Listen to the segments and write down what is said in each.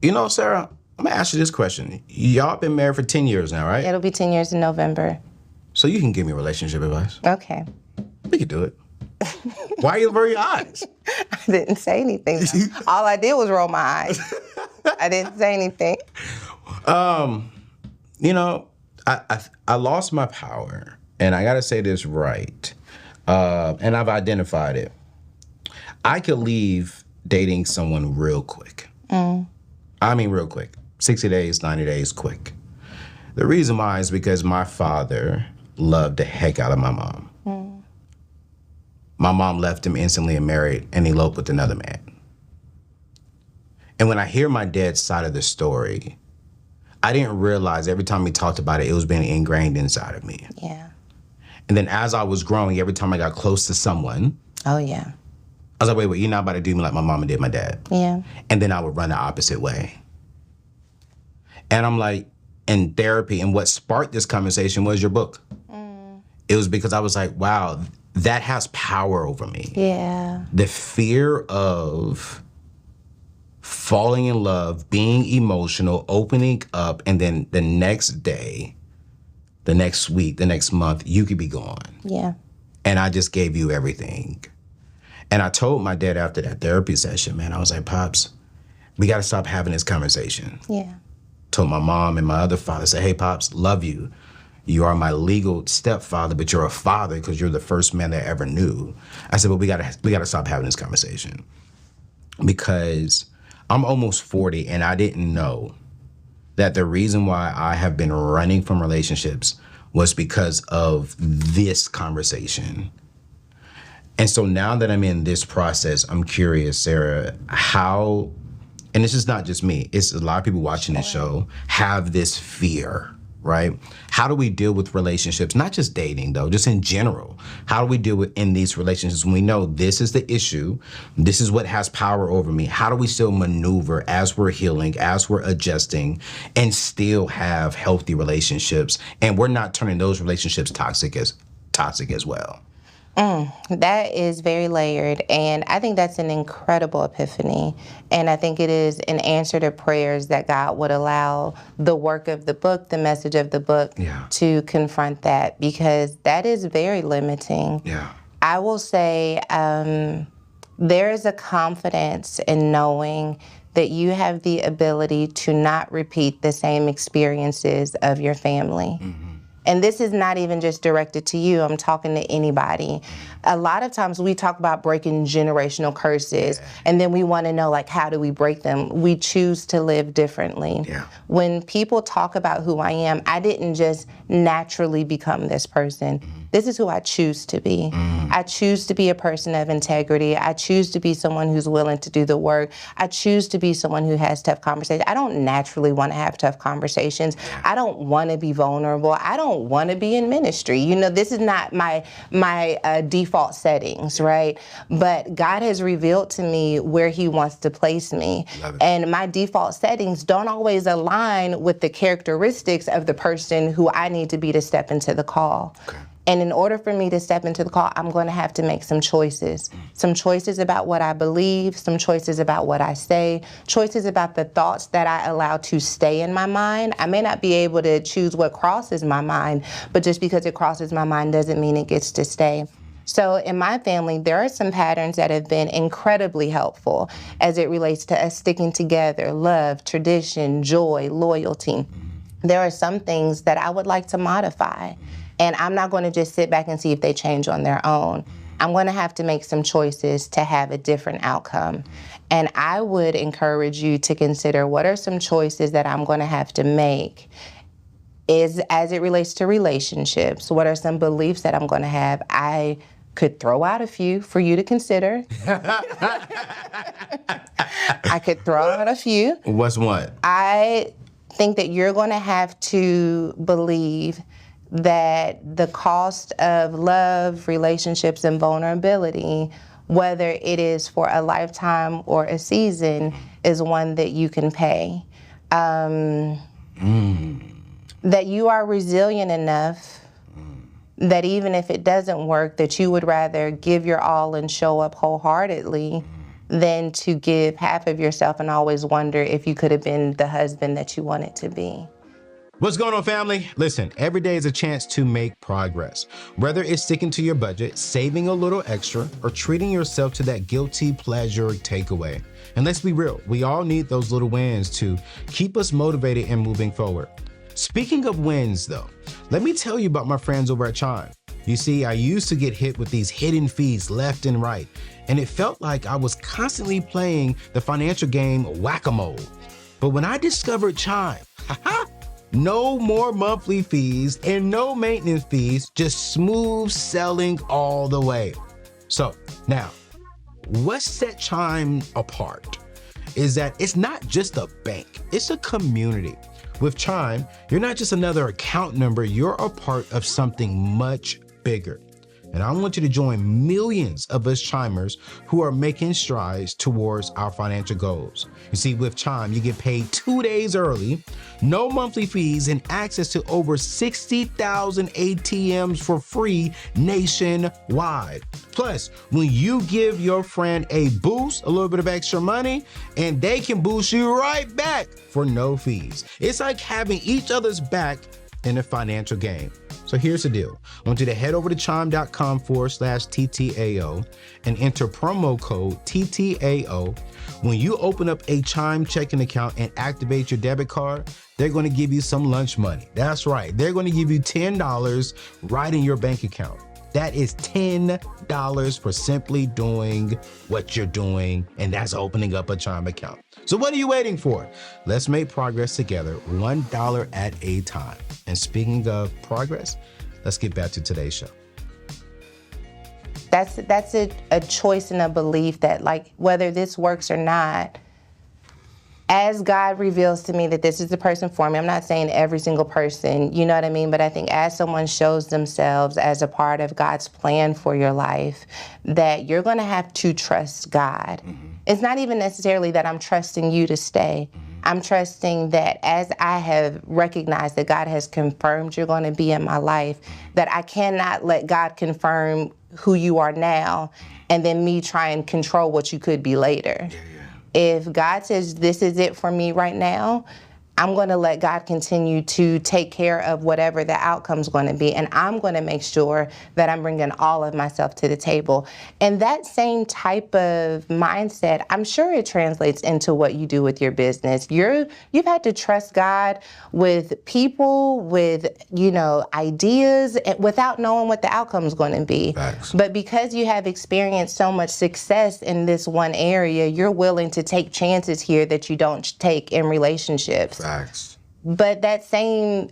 You know, Sarah, I'm going to ask you this question. Y'all been married for 10 years now, right? It'll be 10 years in November. So you can give me relationship advice. Okay. We can do it. Why are you averting your eyes? I didn't say anything. All I did was roll my eyes. I didn't say anything. You know, I lost my power, and I got to say this right, and I've identified it. I could leave dating someone real quick. I mean real quick. 60 days, 90 days, quick. The reason why is because my father loved the heck out of my mom. My mom left him instantly and married and eloped with another man. And when I hear my dad's side of the story, I didn't realize every time he talked about it, it was being ingrained inside of me. Yeah. And then as I was growing, every time I got close to someone, Oh, yeah. I was like, wait, you're not about to do me like my mama did my dad. Yeah. And then I would run the opposite way. And I'm like, in therapy, and what sparked this conversation was your book. It was because I was like, wow, that has power over me. Yeah. The fear of falling in love, being emotional, opening up, and then the next day, the next week, the next month, you could be gone. Yeah. And I just gave you everything. And I told my dad after that therapy session, man, I was like, Pops, we got to stop having this conversation. Yeah. Told my mom and my other father, said, hey, Pops, love you. You are my legal stepfather, but you're a father because you're the first man that I ever knew. I said, but we gotta stop having this conversation. Because I'm almost 40 and I didn't know that the reason why I have been running from relationships was because of this conversation. And so now that I'm in this process, I'm curious, Sarah, how, and this is not just me, it's a lot of people watching this show have this fear, right? How do we deal with relationships, not just dating though, just in general? How do we deal with in these relationships when we know this is the issue, this is what has power over me? How do we still maneuver as we're healing, as we're adjusting, and still have healthy relationships, and we're not turning those relationships toxic as well? That is very layered, and I think that's an incredible epiphany, and I think it is an answer to prayers that God would allow the work of the book, the message of the book, to confront that, because that is very limiting. Yeah. I will say there is a confidence in knowing that you have the ability to not repeat the same experiences of your family. And this is not even just directed to you. I'm talking to anybody. A lot of times we talk about breaking generational curses, and then we want to know, like, how do we break them? We choose to live differently. When people talk about who I am, I didn't just naturally become this person. This is who I choose to be. I choose to be a person of integrity. I choose to be someone who's willing to do the work. I choose to be someone who has tough conversations. I don't naturally want to have tough conversations. I don't want to be vulnerable. I don't want to be in ministry. You know, this is not my default settings, right? But God has revealed to me where He wants to place me. And my default settings don't always align with the characteristics of the person who I need to be to step into the call. And in order for me to step into the call, I'm going to have to make some choices. Some choices about what I believe, some choices about what I say, choices about the thoughts that I allow to stay in my mind. I may not be able to choose what crosses my mind, but just because it crosses my mind doesn't mean it gets to stay. So in my family, there are some patterns that have been incredibly helpful as it relates to us sticking together, love, tradition, joy, loyalty. There are some things that I would like to modify. And I'm not going to just sit back and see if they change on their own. I'm going to have to make some choices to have a different outcome. And I would encourage you to consider what are some choices that I'm going to have to make as it relates to relationships. What are some beliefs that I'm going to have? I could throw out a few for you to consider. I could throw out a few. What's what? I think that you're going to have to believe that the cost of love, relationships, and vulnerability, whether it is for a lifetime or a season, is one that you can pay. That you are resilient enough that even if it doesn't work, that you would rather give your all and show up wholeheartedly than to give half of yourself and always wonder if you could have been the husband that you wanted to be. What's going on, family? Listen, every day is a chance to make progress. Whether it's sticking to your budget, saving a little extra, or treating yourself to that guilty pleasure takeaway. And let's be real, we all need those little wins to keep us motivated and moving forward. Speaking of wins, though, let me tell you about my friends over at Chime. You see, I used to get hit with these hidden fees left and right, and it felt like I was constantly playing the financial game whack-a-mole. But when I discovered Chime, no more monthly fees and no maintenance fees, just smooth selling all the way. So now, what set Chime apart is that it's not just a bank, it's a community. With Chime, you're not just another account number, you're a part of something much bigger. And I want you to join millions of us Chimers who are making strides towards our financial goals. You see, with Chime, you get paid 2 days early, no monthly fees, and access to over 60,000 ATMs for free nationwide. Plus, when you give your friend a boost, a little bit of extra money, and they can boost you right back for no fees. It's like having each other's back in a financial game. So here's the deal. I want you to head over to chime.com/TTAO and enter promo code TTAO. When you open up a Chime checking account and activate your debit card, they're going to give you some lunch money. That's right. They're going to give you $10 right in your bank account. That is $10 for simply doing what you're doing, and that's opening up a Chime account. So what are you waiting for? Let's make progress together, $1 at a time. And speaking of progress, let's get back to today's show. That's a choice and a belief that, like, whether this works or not, as God reveals to me that this is the person for me, I'm not saying every single person, you know what I mean? But I think as someone shows themselves as a part of God's plan for your life, that you're going to have to trust God. Mm-hmm. It's not even necessarily that I'm trusting you to stay. Mm-hmm. I'm trusting that as I have recognized that God has confirmed you're going to be in my life, that I cannot let God confirm who you are now and then me try and control what you could be later. Yeah. If God says this is it for me right now, I'm going to let God continue to take care of whatever the outcome's going to be. And I'm going to make sure that I'm bringing all of myself to the table. And that same type of mindset, I'm sure it translates into what you do with your business. You've had to trust God with people, with, ideas, without knowing what the outcome's going to be. Facts. But because you have experienced so much success in this one area, you're willing to take chances here that you don't take in relationships. Facts. But that same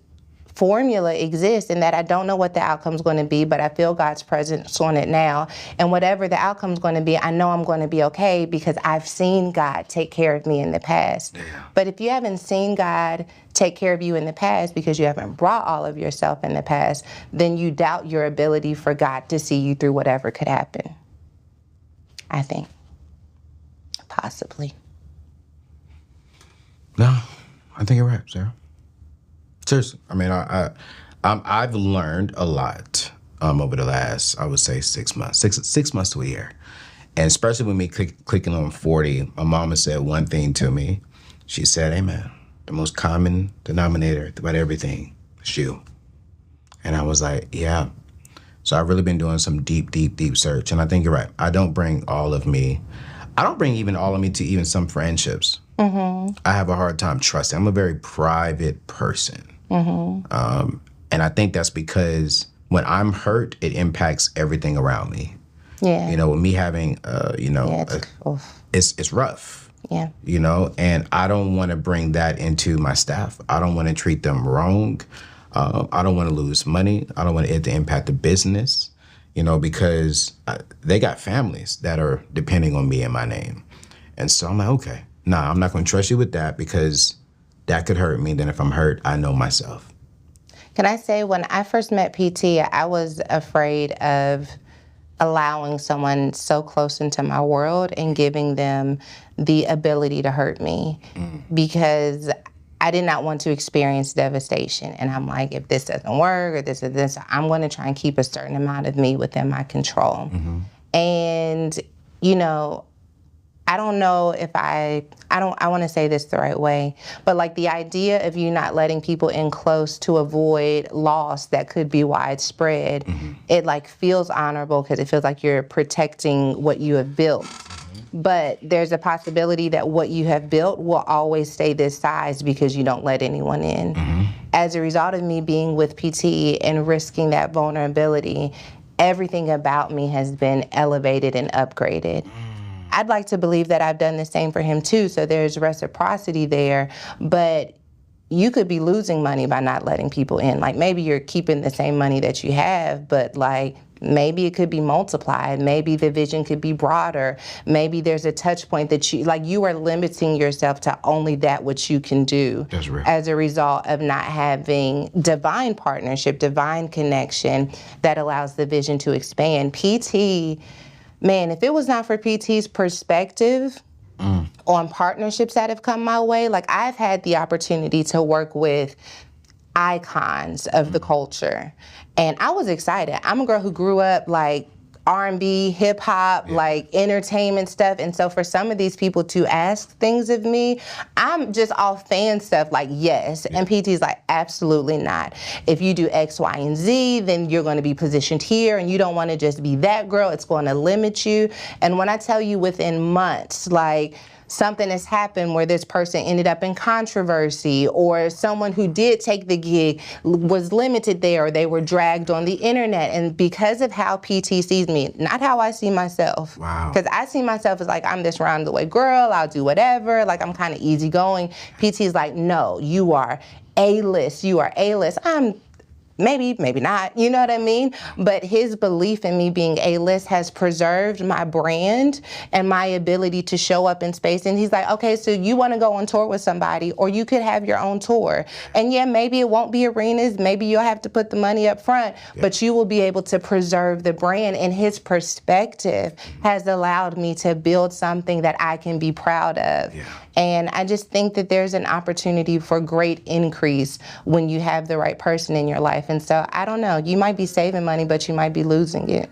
formula exists in that I don't know what the outcome's going to be, but I feel God's presence on it now. And whatever the outcome's going to be, I know I'm going to be okay because I've seen God take care of me in the past. Yeah. But if you haven't seen God take care of you in the past because you haven't brought all of yourself in the past, then you doubt your ability for God to see you through whatever could happen. I think. Possibly. No. I think you're right, Sarah. Seriously, I mean, I've learned a lot over the last, I would say, 6 months, six months to a year, and especially with me clicking on 40. My mama said one thing to me. She said, "Hey, man, the most common denominator about everything is you." And I was like, "Yeah." So I've really been doing some deep search, and I think you're right. I don't bring all of me. I don't bring even all of me to even some friendships. Mm-hmm. I have a hard time trusting. I'm a very private person. Mm-hmm. And I think that's because when I'm hurt, it impacts everything around me. Yeah. With me having, it's rough. Yeah. And I don't want to bring that into my staff. I don't want to treat them wrong. I don't want to lose money. I don't want it to impact the business, because they got families that are depending on me and my name. And so I'm like, okay. Nah, I'm not going to trust you with that because that could hurt me. Then if I'm hurt, I know myself. Can I say, when I first met PT, I was afraid of allowing someone so close into my world and giving them the ability to hurt me because I did not want to experience devastation. And I'm like, if this doesn't work or this, I'm going to try and keep a certain amount of me within my control. Mm-hmm. And, I don't know if I want to say this the right way, but like the idea of you not letting people in close to avoid loss that could be widespread, it like feels honorable because it feels like you're protecting what you have built. But there's a possibility that what you have built will always stay this size because you don't let anyone in. As a result of me being with PT and risking that vulnerability, everything about me has been elevated and upgraded. I'd like to believe that I've done the same for him too, so there's reciprocity there, but you could be losing money by not letting people in. Like maybe you're keeping the same money that you have, but like maybe it could be multiplied. Maybe the vision could be broader. Maybe there's a touch point that you are limiting yourself to only that which you can do. That's real. As a result of not having divine partnership, divine connection that allows the vision to expand. PT, man, if it was not for PT's perspective on partnerships that have come my way, like I've had the opportunity to work with icons of the culture. And I was excited. I'm a girl who grew up like R&B, hip hop, like entertainment stuff. And so for some of these people to ask things of me, I'm just all fan stuff like, yes. And PT's like, absolutely not. If you do X, Y, and Z, then you're going to be positioned here and you don't want to just be that girl. It's going to limit you. And when I tell you within months, like, something has happened where this person ended up in controversy, or someone who did take the gig was limited there, or they were dragged on the internet. And because of how PT sees me, not how I see myself. Wow. Because I see myself as like, I'm this round the way girl, I'll do whatever, like I'm kind of easygoing. PT's like, no, you are A-list, you are A-list. I'm maybe not, you know what I mean? But his belief in me being A-list has preserved my brand and my ability to show up in space. And he's like, okay, so you want to go on tour with somebody, or you could have your own tour. And yeah, maybe it won't be arenas, maybe you'll have to put the money up front, but you will be able to preserve the brand. And his perspective has allowed me to build something that I can be proud of. And I just think that there's an opportunity for great increase when you have the right person in your life. And so I don't know, you might be saving money, but you might be losing it.